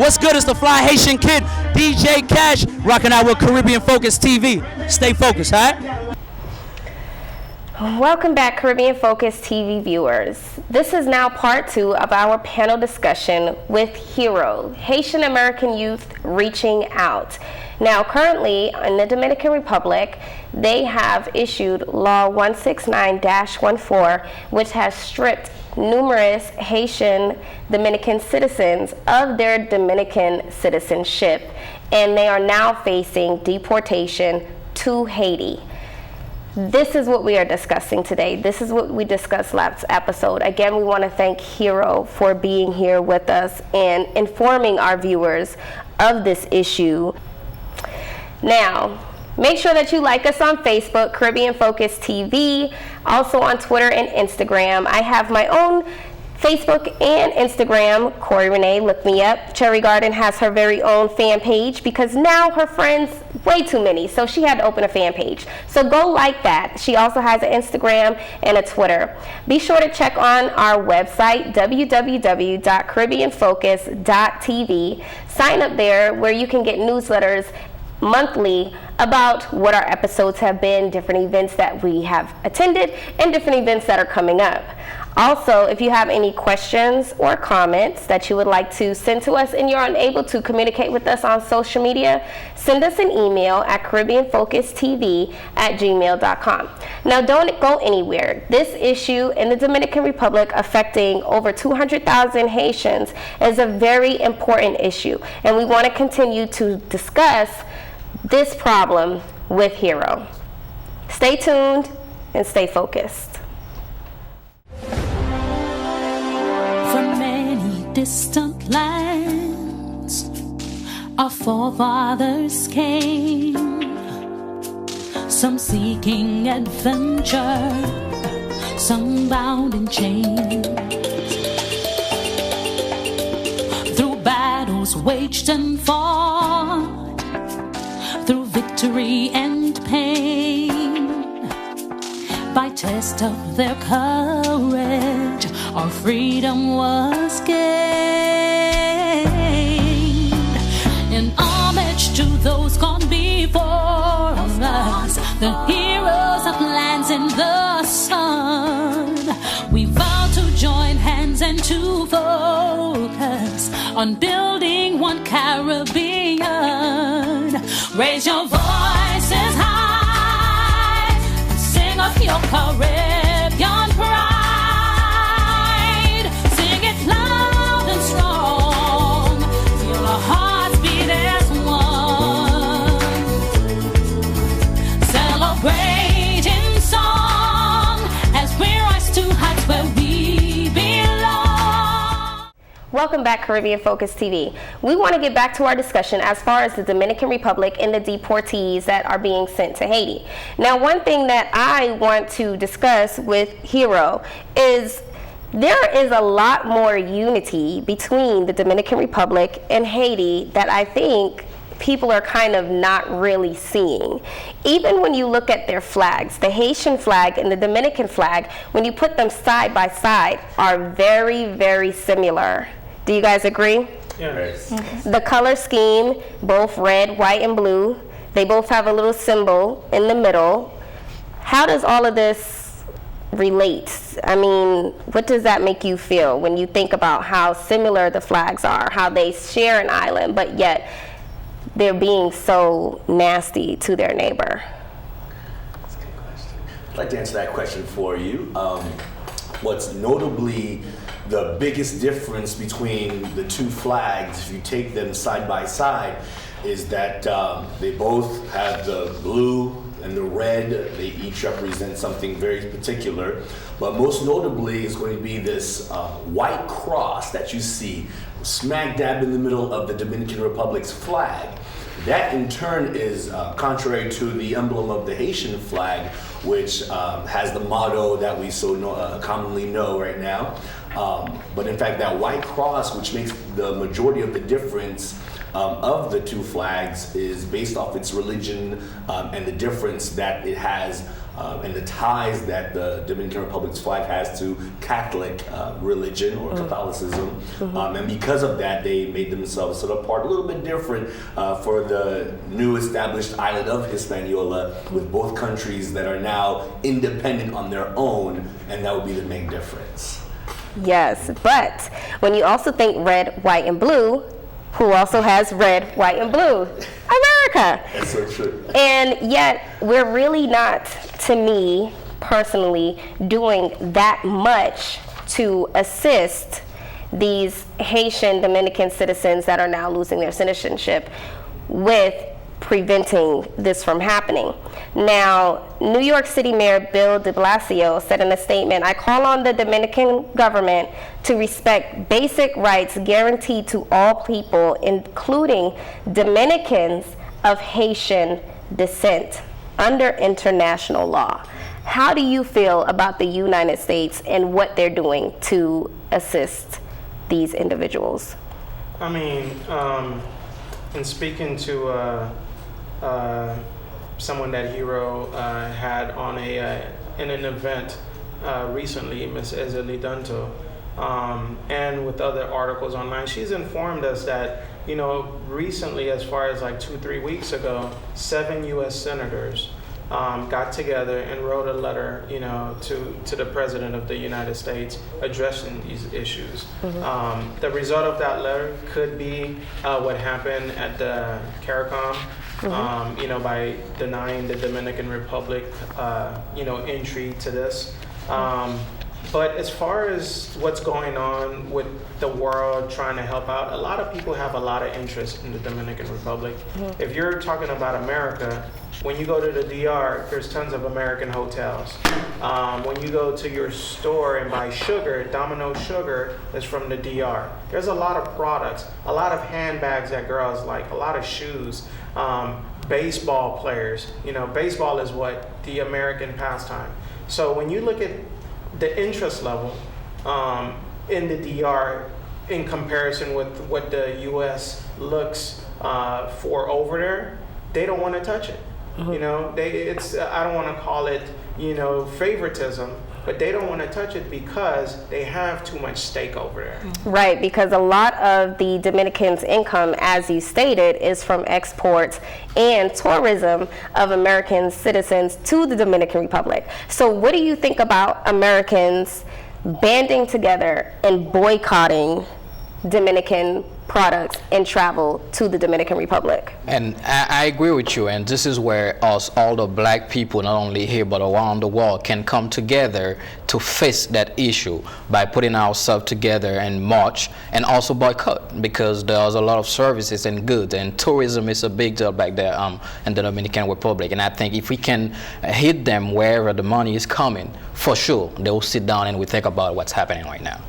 What's good? It's the Fly Haitian Kid, DJ Cash, rocking out with Caribbean Focus TV. Stay focused, huh? Welcome back, Caribbean Focus TV viewers. This is now part 2 of our panel discussion with H.Y.R.O, Haitian American Youth Reaching Out. Now, currently in the Dominican Republic, they have issued Law 169-14, which has stripped numerous Haitian Dominican citizens of their Dominican citizenship, and they are now facing deportation to Haiti. This is what we are discussing today. This is what we discussed last episode. Again, we want to thank H.Y.R.O for being here with us and informing our viewers of this issue. Now, make sure that you like us on Facebook, Caribbean Focus TV, also on Twitter and Instagram. I have my own Facebook and Instagram, Corey Renee, look me up. Cherry Garden has her very own fan page because now her friends, way too many, so she had to open a fan page. So go like that. She also has an Instagram and a Twitter. Be sure to check on our website, www.caribbeanfocus.tv. Sign up there where you can get newsletters monthly about what our episodes have been, different events that we have attended, and different events that are coming up. Also, if you have any questions or comments that you would like to send to us and you're unable to communicate with us on social media, send us an email at caribbeanfocustv@gmail.com. Now, don't go anywhere. This issue in the Dominican Republic affecting over 200,000 Haitians is a very important issue, and we want to continue to discuss this problem with H.Y.R.O. Stay tuned and stay focused. From many distant lands, our forefathers came, some seeking adventure, some bound in chains. Through battles waged and fought, through victory and pain, by test of their courage, our freedom was gained. In homage to those gone before us, the heroes of lands in the sun, we vow to join hands and to focus on building one Caribbean. Raise your voices high and sing of your Caribbean pride. Sing it loud and strong, feel our hearts beat as one. Celebrate in song as we rise to heights where we belong. Welcome back, Caribbean Focus TV. We want to get back to our discussion as far as the Dominican Republic and the deportees that are being sent to Haiti. Now, one thing that I want to discuss with H.Y.R.O is there is a lot more unity between the Dominican Republic and Haiti that I think people are kind of not really seeing. Even when you look at their flags, the Haitian flag and the Dominican flag, when you put them side by side, are very, very similar. Do you guys agree? Yes. The color scheme, both red, white, and blue, they both have a little symbol in the middle. How does all of this relate? I mean, what does that make you feel when you think about how similar the flags are, how they share an island, but yet they're being so nasty to their neighbor? That's a good question. I'd like to answer that question for you. What's notably the biggest difference between the two flags, if you take them side by side, is that they both have the blue and the red. They each represent something very particular. But most notably is going to be this white cross that you see smack dab in the middle of the Dominican Republic's flag. That in turn is contrary to the emblem of the Haitian flag, which has the motto that we so commonly know right now. But in fact, that white cross, which makes the majority of the difference of the two flags, is based off its religion and the difference that it has and the ties that the Dominican Republic's flag has to Catholic religion or Catholicism. And because of that, they made themselves sort of part a little bit different for the new established island of Hispaniola, with both countries that are now independent on their own, and that would be the main difference. Yes, but when you also think red, white, and blue, who also has red, white, and blue? America. That's so true. And yet, we're really not, to me personally, doing that much to assist these Haitian Dominican citizens that are now losing their citizenship with preventing this from happening. Now, New York City Mayor Bill de Blasio said in a statement, "I call on the Dominican government to respect basic rights guaranteed to all people, including Dominicans of Haitian descent, under international law." How do you feel about the United States and what they're doing to assist these individuals? I mean, in speaking to someone that H.Y.R.O had on in an event recently, Ms. Ezeli Dunto, and with other articles online, she's informed us that, you know, recently, as far as like 2-3 weeks ago, 7 U.S. senators got together and wrote a letter, you know, to the President of the United States addressing these issues. The result of that letter could be what happened at the CARICOM, you know, by denying the Dominican Republic, you know, entry to this. But as far as what's going on with the world trying to help out, a lot of people have a lot of interest in the Dominican Republic. If you're talking about America, when you go to the DR, there's tons of American hotels. When you go to your store and buy sugar, Domino sugar is from the DR. There's a lot of products, a lot of handbags that girls like, a lot of shoes, baseball players. You know, baseball is what the American pastime. So when you look at the interest level in the DR in comparison with what the U.S. looks for over there, they don't want to touch it. You know, I don't want to call it, you know, favoritism, but they don't want to touch it because they have too much stake over there. Right, because a lot of the Dominicans' income, as you stated, is from exports and tourism of American citizens to the Dominican Republic. So what do you think about Americans banding together and boycotting Dominican products and travel to the Dominican Republic? And I agree with you, and this is where us, all the black people, not only here but around the world, can come together to face that issue by putting ourselves together and march and also boycott, because there's a lot of services and goods, and tourism is a big deal back there in the Dominican Republic. And I think if we can hit them wherever the money is coming, for sure they will sit down and we think about what's happening right now.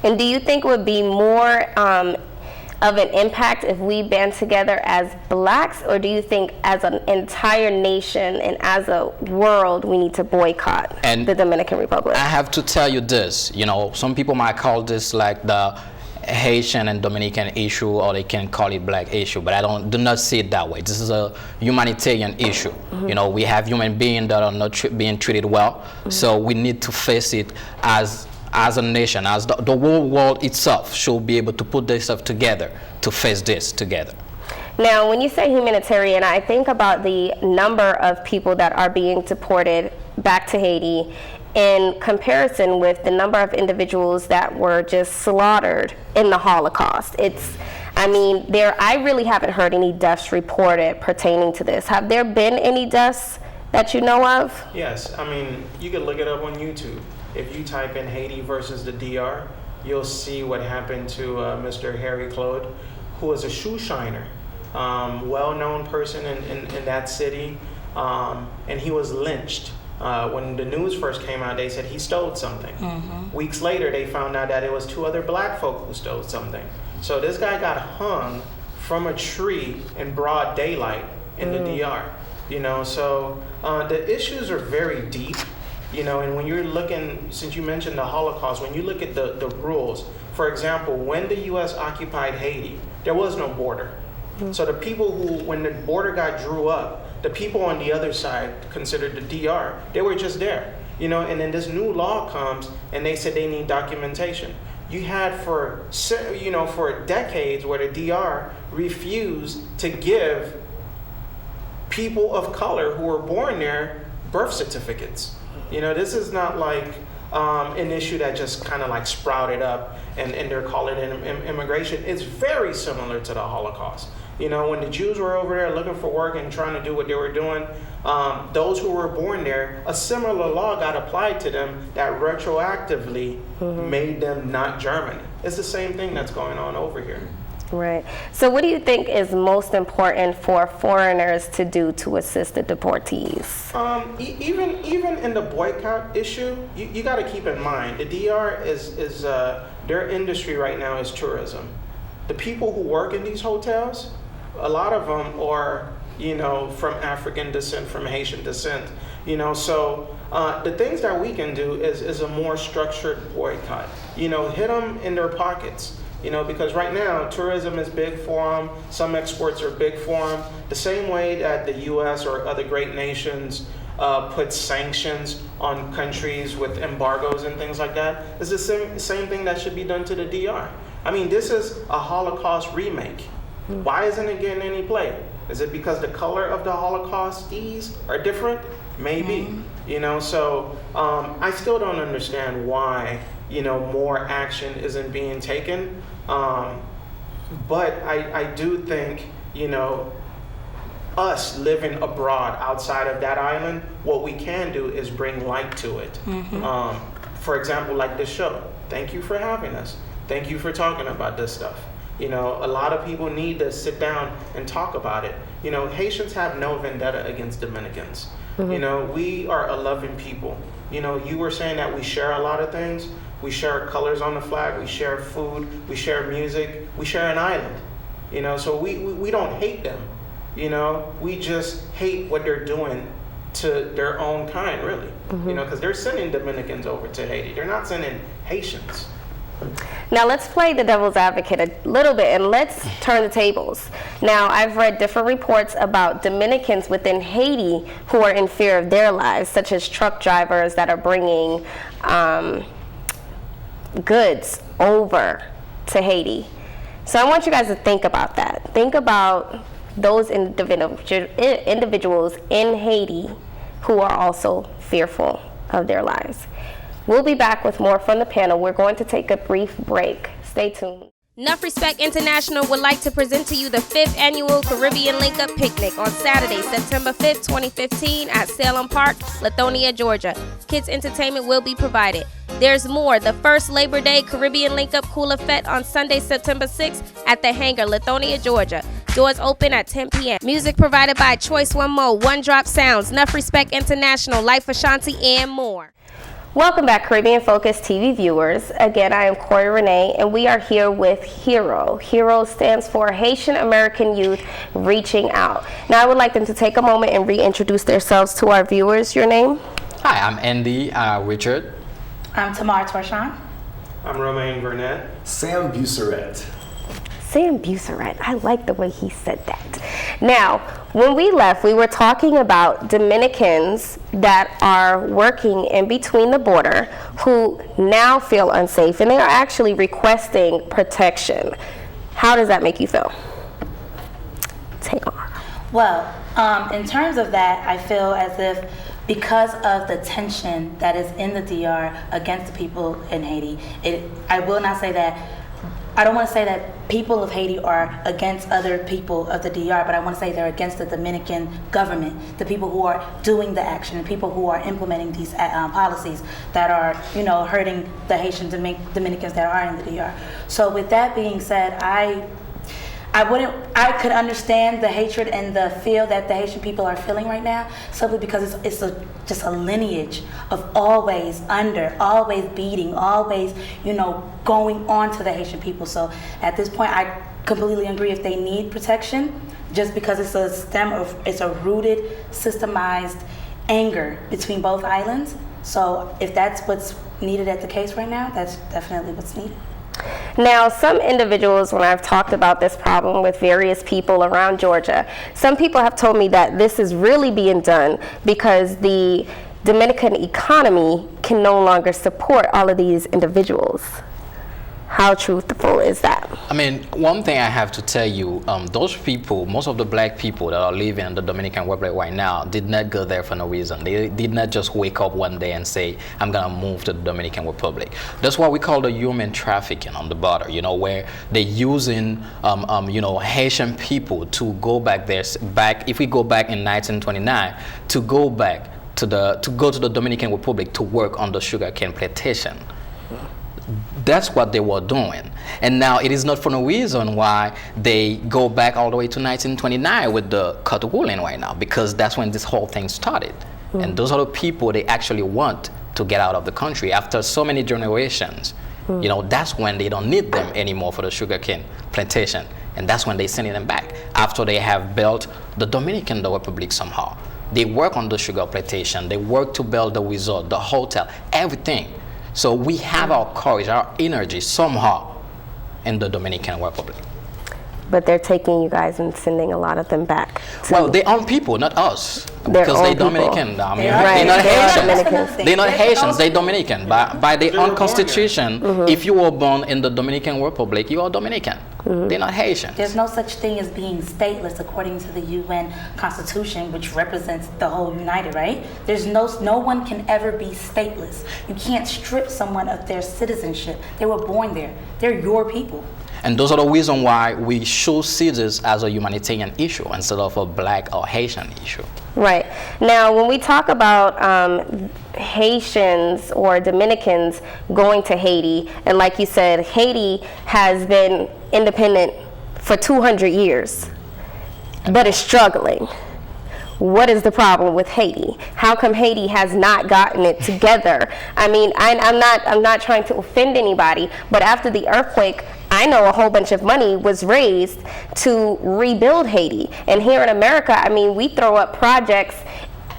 And do you think it would be more of an impact if we band together as blacks, or do you think as an entire nation and as a world we need to boycott the Dominican Republic? I have to tell you this, you know, some people might call this like the Haitian and Dominican issue, or they can call it black issue, but I do not see it that way. This is a humanitarian issue. You know, we have human beings that are not being treated well, so we need to face it as a nation, as the whole world itself should be able to put themselves together to face this together. Now, when you say humanitarian, I think about the number of people that are being deported back to Haiti in comparison with the number of individuals that were just slaughtered in the Holocaust. I really haven't heard any deaths reported pertaining to this. Have there been any deaths that you know of? Yes, I mean, you can look it up on YouTube. If you type in Haiti versus the DR, you'll see what happened to Mr. Harry Claude, who was a shoe shiner, well-known person in that city, and he was lynched. When the news first came out, they said he stole something. Weeks later, they found out that it was 2 other black folk who stole something. So this guy got hung from a tree in broad daylight in the DR. You know, so the issues are very deep. You know, and when you're looking, since you mentioned the Holocaust, when you look at the rules, for example, when the U.S. occupied Haiti, there was no border. So the people who, when the border got drew up, the people on the other side considered the DR, they were just there. And then this new law comes and they said they need documentation. You had for decades where the DR refused to give people of color who were born there birth certificates. This is not like an issue that just kind of like sprouted up and they're calling it immigration. It's very similar to the Holocaust. When the Jews were over there looking for work and trying to do what they were doing, those who were born there, a similar law got applied to them that retroactively made them not German. It's the same thing that's going on over here. Right. So what do you think is most important for foreigners to do to assist the deportees? Even in the boycott issue, you got to keep in mind, the DR is their industry right now is tourism. The people who work in these hotels, a lot of them are, from African descent, from Haitian descent, so the things that we can do is a more structured boycott, hit them in their pockets, because right now tourism is big for them, some exports are big for them, the same way that the US or other great nations put sanctions on countries with embargoes and things like that. It's the same thing that should be done to the DR. I mean, this is a Holocaust remake. Why isn't it getting any play? Is it because the color of the Holocaustees are different? Maybe. So I still don't understand why, more action isn't being taken. But I do think, us living abroad outside of that island, what we can do is bring light to it. For example, like this show. Thank you for having us. Thank you for talking about this stuff. A lot of people need to sit down and talk about it. Haitians have no vendetta against Dominicans. We are a loving people. You were saying that we share a lot of things. We share colors on the flag. We share food. We share music. We share an island. So we don't hate them. We just hate what they're doing to their own kind, really. Because they're sending Dominicans over to Haiti. They're not sending Haitians. Now let's play the devil's advocate a little bit and let's turn the tables. Now I've read different reports about Dominicans within Haiti who are in fear of their lives, such as truck drivers that are bringing goods over to Haiti. So I want you guys to think about that. Think about those individuals in Haiti who are also fearful of their lives. We'll be back with more from the panel. We're going to take a brief break. Stay tuned. Enough Respect International would like to present to you the 5th Annual Caribbean Link-Up Picnic on Saturday, September 5th, 2015 at Salem Park, Lithonia, Georgia. Kids entertainment will be provided. There's more. The first Labor Day Caribbean Link-Up Cooler Fete on Sunday, September 6th at the Hangar, Lithonia, Georgia. Doors open at 10 p.m. Music provided by Choice One Mo, One Drop Sounds, Enough Respect International, Life Ashanti, and more. Welcome back, Caribbean Focus TV viewers. Again, I am Corey Renee, and we are here with H.Y.R.O. H.Y.R.O stands for Haitian American Youth Reaching Out. Now, I would like them to take a moment and reintroduce themselves to our viewers. Your name? Hi, I'm Andy Richard. I'm Tamar Torshan. I'm Romaine Burnett. Sam Busseret. Sam Busseret. I like the way he said that. Now, when we left, we were talking about Dominicans that are working in between the border who now feel unsafe, and they are actually requesting protection. How does that make you feel? Take on. Well, in terms of that, I feel as if because of the tension that is in the DR against the people in Haiti, I will not say that. I don't want to say that people of Haiti are against other people of the DR, but I want to say they're against the Dominican government, the people who are doing the action, the people who are implementing these policies that are, hurting the Haitian Dominicans that are in the DR. So with that being said, I could understand the hatred and the fear that the Haitian people are feeling right now, simply because it's just a lineage of always beating, always, going on to the Haitian people. So at this point, I completely agree if they need protection, just because it's a rooted, systemized anger between both islands. So if that's what's needed at the case right now, that's definitely what's needed. Now, some individuals, when I've talked about this problem with various people around Georgia, some people have told me that this is really being done because the Dominican economy can no longer support all of these individuals. How truthful is that? I mean, one thing I have to tell you, those people, most of the black people that are living in the Dominican Republic right now did not go there for no reason. They did not just wake up one day and say, I'm going to move to the Dominican Republic. That's what we call the human trafficking on the border, you know, where they're using, you know, Haitian people to go back there, if we go back in 1929, to go to the Dominican Republic to work on the sugarcane plantation. That's what they were doing. And now it is not for no reason why they go back all the way to 1929 with the cut ruling right now, because that's when this whole thing started. And those are the people they actually want to get out of the country after so many generations. You know, that's when they don't need them anymore for the sugarcane plantation. And that's when they send them back after they have built the Dominican Republic somehow. They work on the sugar plantation, they work to build the resort, the hotel, everything. So we have our courage, our energy somehow in the Dominican Republic. But they're taking you guys and sending a lot of them back. Well, their own people, not us. Their because own they're people. Dominican. I mean, Right, they're not they're Haitians. Dominicans. They're not Haitians, they're Dominican. By their own constitution, if you were born in the Dominican Republic, you are Dominican. They're not Haitians. There's no such thing as being stateless according to the UN Constitution, which represents the whole United, right? There's no one can ever be stateless. You can't strip someone of their citizenship. They were born there. They're your people. And those are the reasons why we should see this as a humanitarian issue instead of a black or Haitian issue. Right. Now, when we talk about Haitians or Dominicans going to Haiti, and like you said, Haiti has been independent for 200 years, but is struggling. What is the problem with Haiti? How come Haiti has not gotten it together? I mean, I'm not trying to offend anybody, but after the earthquake, I know a whole bunch of money was raised to rebuild Haiti. And here in America, I mean, we throw up projects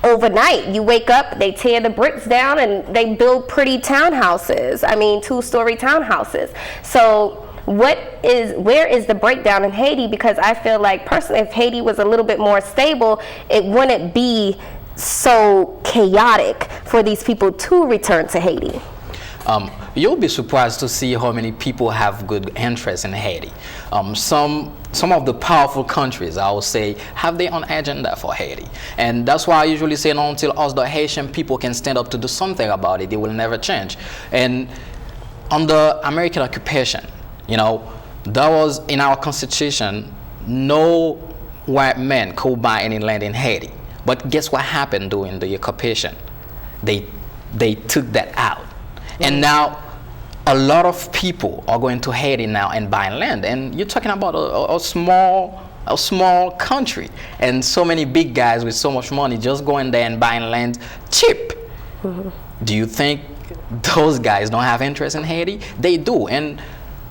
overnight. You wake up, they tear the bricks down, and they build pretty townhouses. I mean, 2-story townhouses. So where is the breakdown in Haiti? Because I feel like personally, if Haiti was a little bit more stable, it wouldn't be so chaotic for these people to return to Haiti. You'll be surprised to see how many people have good interest in Haiti. Some of the powerful countries, I would say, have their own agenda for Haiti. And that's why I usually say, no, until us, the Haitian people, can stand up to do something about it, they will never change. And under American occupation, you know, that was in our constitution, no white man could buy any land in Haiti. But guess what happened during the occupation? They took that out. And now a lot of people are going to Haiti now and buying land. And you're talking about a small country, and so many big guys with so much money just going there and buying land cheap. Do you think those guys don't have interest in Haiti? They do. And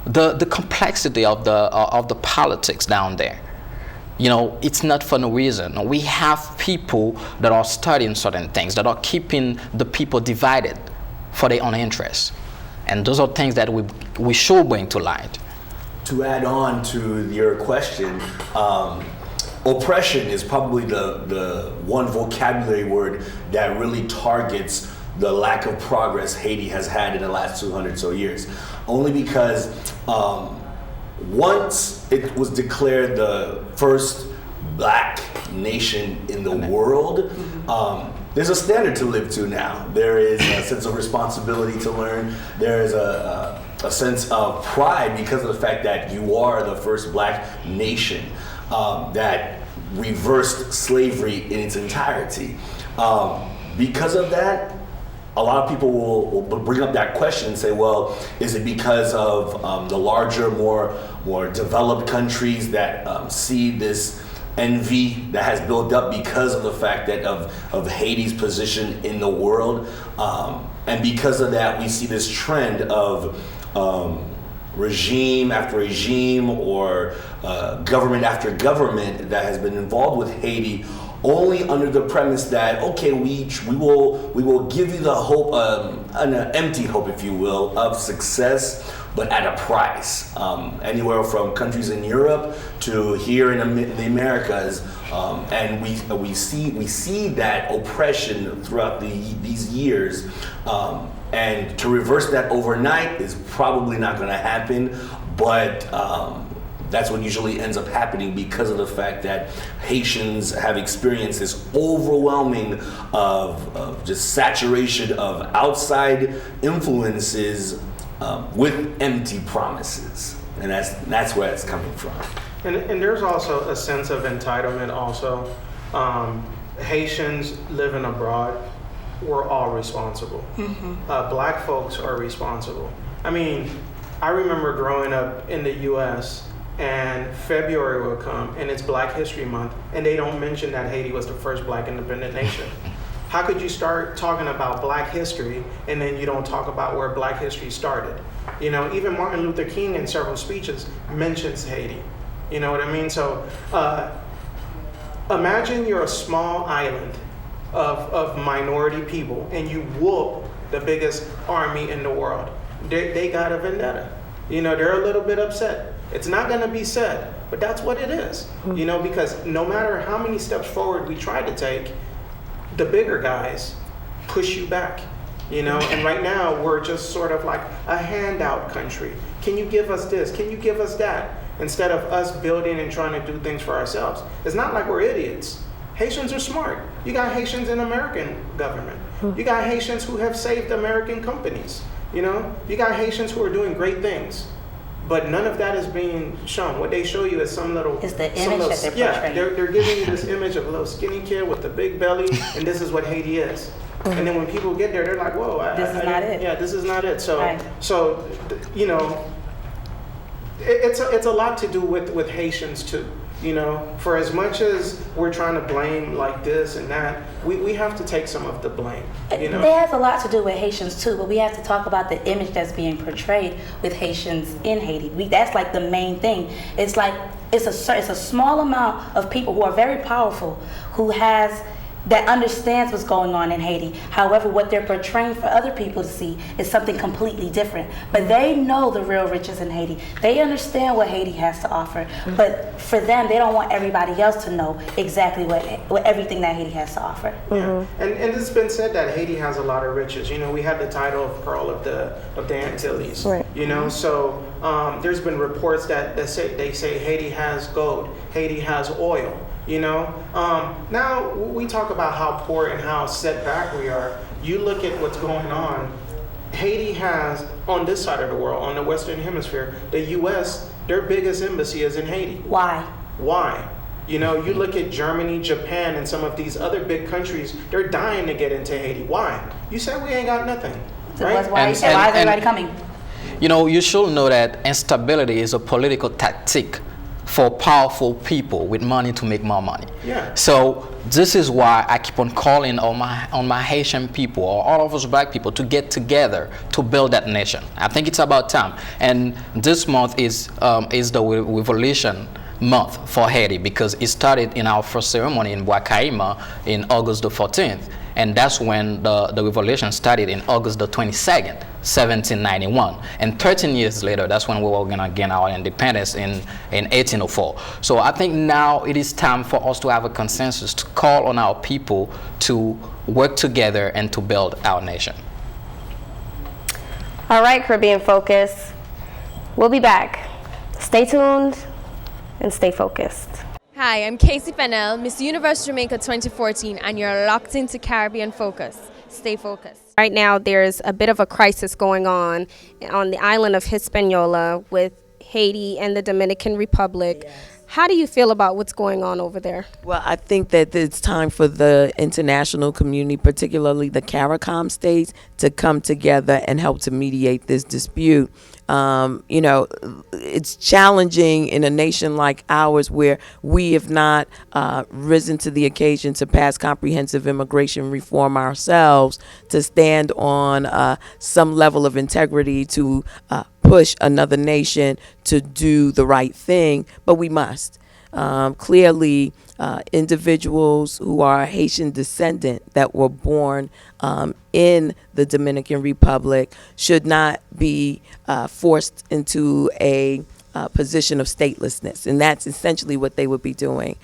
the complexity of the politics down there, you know, it's not for no reason. We have people that are studying certain things, that are keeping the people divided for their own interests. And those are things that we should bring to light. To add on to your question, oppression is probably the one vocabulary word that really targets the lack of progress Haiti has had in the last 200 so years. Only because once it was declared the first black nation in the world, there's a standard to live to now. There is a sense of responsibility to learn. There is a sense of pride because of the fact that you are the first black nation that reversed slavery in its entirety. Because of that, a lot of people will bring up that question and say, well, is it because of the larger, more developed countries that see this envy that has built up because of the fact that of Haiti's position in the world, and because of that we see this trend of regime after regime or government after government that has been involved with Haiti, only under the premise that, okay, we will give you the hope, an empty hope, if you will, of success, but at a price. Anywhere from countries in Europe to here in the Americas, and we see that oppression throughout these years. And to reverse that overnight is probably not going to happen, but that's what usually ends up happening because of the fact that Haitians have experienced this overwhelming of just saturation of outside influences with empty promises, and that's where it's coming from. And there's also a sense of entitlement also. Haitians living abroad, we're all responsible. Black folks are responsible. I mean, I remember growing up in the U.S. and February will come and it's Black History Month and they don't mention that Haiti was the first Black independent nation. How could you start talking about Black history and then you don't talk about where Black history started? You know, even Martin Luther King in several speeches mentions Haiti. You know what I mean? So imagine you're a small island of minority people and you whoop the biggest army in the world. They got a vendetta. You know, they're a little bit upset. It's not going to be said, but that's what it is. You know, because no matter how many steps forward we try to take, the bigger guys push you back. You know, and right now we're just sort of like a handout country. Can you give us this? Can you give us that? Instead of us building and trying to do things for ourselves. It's not like we're idiots. Haitians are smart. You got Haitians in American government. You got Haitians who have saved American companies. You know, you got Haitians who are doing great things. But none of that is being shown. What they show you is some little... It's the image that they're portraying. Yeah, they're giving you this image of a little skinny kid with a big belly, and this is what Haiti is. And then when people get there, they're like, whoa, this is not it. Yeah, this is not it. So, right. so you know, it's a lot to do with Haitians too. You know, for as much as we're trying to blame like this and that, we have to take some of the blame. You know, it has a lot to do with Haitians too, but we have to talk about the image that's being portrayed with Haitians in Haiti. That's like the main thing. It's like it's a small amount of people who are very powerful that understands what's going on in Haiti. However, what they're portraying for other people to see is something completely different. But they know the real riches in Haiti. They understand what Haiti has to offer. But for them, they don't want everybody else to know exactly what everything that Haiti has to offer. Yeah. And it's been said that Haiti has a lot of riches. You know, we have the title of Pearl of the Antilles. Right. You know, so there's been reports that say Haiti has gold, Haiti has oil. You know, now we talk about how poor and how set back we are. You look at what's going on. Haiti has, on this side of the world, on the Western Hemisphere, the U.S., their biggest embassy is in Haiti. Why? You know, you look at Germany, Japan, and some of these other big countries, they're dying to get into Haiti. Why? You said we ain't got nothing. So right? Why is everybody coming? You know, you should know that instability is a political tactic for powerful people with money to make more money. Yeah. So this is why I keep on calling on my Haitian people or all of us Black people to get together to build that nation. I think it's about time. And this month is the Revolution Month for Haiti because it started in our first ceremony in Bois-Caïma in August the 14th. And that's when the revolution started in August the 22nd, 1791. And 13 years later, that's when we were going to gain our independence in 1804. So I think now it is time for us to have a consensus to call on our people to work together and to build our nation. All right, Caribbean Focus. We'll be back. Stay tuned and stay focused. Hi, I'm Casey Fennell, Miss Universe Jamaica 2014, and you're locked into Caribbean Focus. Stay focused. Right now, there's a bit of a crisis going on the island of Hispaniola with Haiti and the Dominican Republic. Yes. How do you feel about what's going on over there? Well, I think that it's time for the international community, particularly the CARICOM states, to come together and help to mediate this dispute. You know, it's challenging in a nation like ours where we have not risen to the occasion to pass comprehensive immigration reform ourselves, to stand on some level of integrity to push another nation to do the right thing, but we must. Clearly, individuals who are Haitian descendant that were born in the Dominican Republic should not be forced into a position of statelessness, and that's essentially what they would be doing.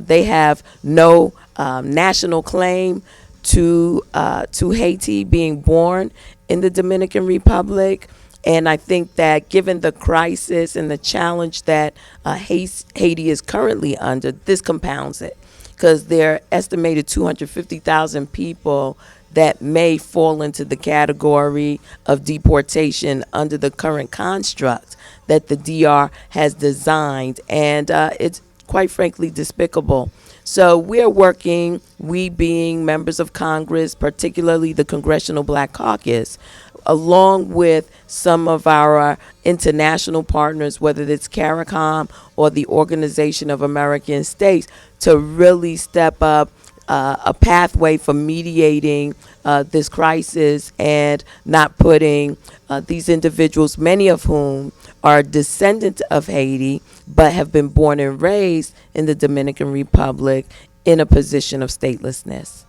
They have no national claim to Haiti being born in the Dominican Republic. And I think that given the crisis and the challenge that Haiti is currently under, this compounds it, because there are estimated 250,000 people that may fall into the category of deportation under the current construct that the DR has designed. And it's quite frankly despicable. So we're working, we being members of Congress, particularly the Congressional Black Caucus, along with some of our international partners, whether it's CARICOM or the Organization of American States, to really step up a pathway for mediating this crisis and not putting these individuals, many of whom are descendants of Haiti, but have been born and raised in the Dominican Republic, in a position of statelessness.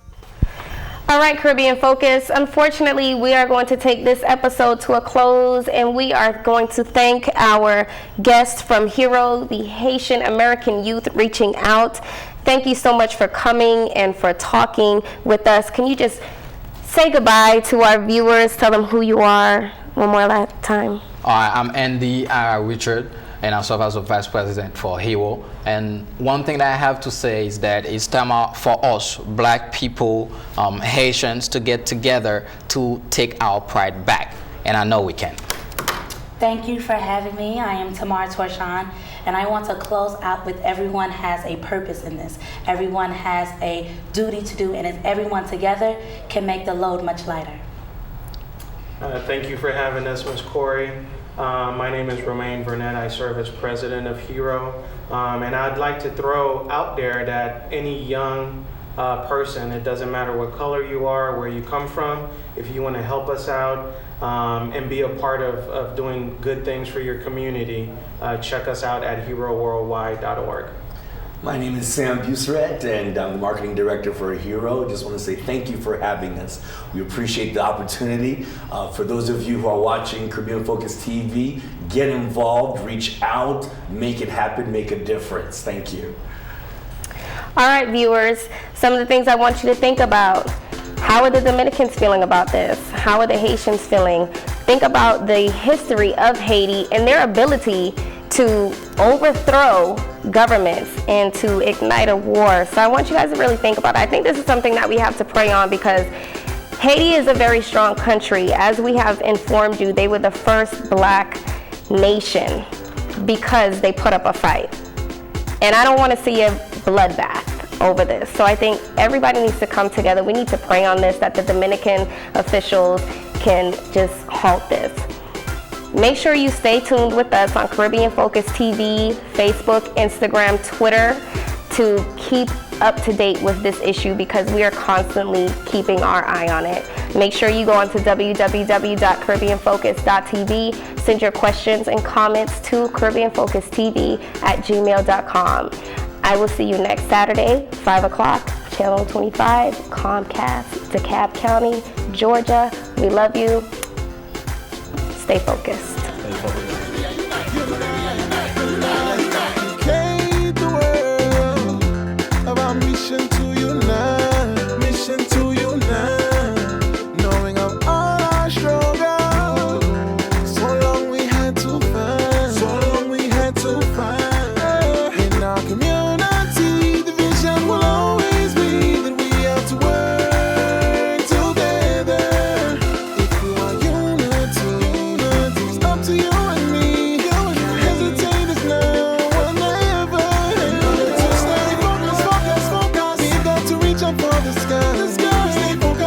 All right, Caribbean Focus. Unfortunately, we are going to take this episode to a close, and we are going to thank our guest from H.Y.R.O, the Haitian American Youth Reaching Out. Thank you so much for coming and for talking with us. Can you just say goodbye to our viewers, tell them who you are one more time? I'm Andy Richard, and I serve as a Vice President for H.Y.R.O. And one thing that I have to say is that it's time out for us, Black people, Haitians, to get together to take our pride back. And I know we can. Thank you for having me. I am Tamar Torshan, and I want to close out with everyone has a purpose in this. Everyone has a duty to do, and if everyone together can make the load much lighter. Thank you for having us, Ms. Corey. My name is Romaine Burnett. I serve as president of H.Y.R.O. And I'd like to throw out there that any young person, it doesn't matter what color you are, where you come from, if you want to help us out and be a part of doing good things for your community, check us out at heroworldwide.org. My name is Sam Busseret, and I'm the marketing director for H.Y.R.O. Just want to say thank you for having us. We appreciate the opportunity. For those of you who are watching Caribbean Focus TV, get involved, reach out, make it happen, make a difference. Thank you. All right, viewers, some of the things I want you to think about. How are the Dominicans feeling about this? How are the Haitians feeling? Think about the history of Haiti and their ability to overthrow governments and to ignite a war. So I want you guys to really think about it. I think this is something that we have to pray on, because Haiti is a very strong country. As we have informed you, they were the first Black nation because they put up a fight. And I don't want to see a bloodbath over this. So I think everybody needs to come together. We need to pray on this, that the Dominican officials can just halt this. Make sure you stay tuned with us on Caribbean Focus TV, Facebook, Instagram, Twitter, to keep up to date with this issue, because we are constantly keeping our eye on it. Make sure you go on to www.caribbeanfocus.tv. Send your questions and comments to caribbeanfocustv@gmail.com. I will see you next Saturday, 5 o'clock, Channel 25, Comcast, DeKalb County, Georgia. We love you. Stay focused. Mission to unite, knowing of all our struggles. So long we had to fight, in our community, the vision will always be that we have to work together. If we want unity, it's up to you and me. Can't hesitate us now or never. So stay focused, we got to reach up for the sky.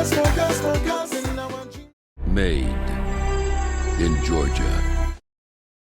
Stay focused, and now I'm Made in Georgia.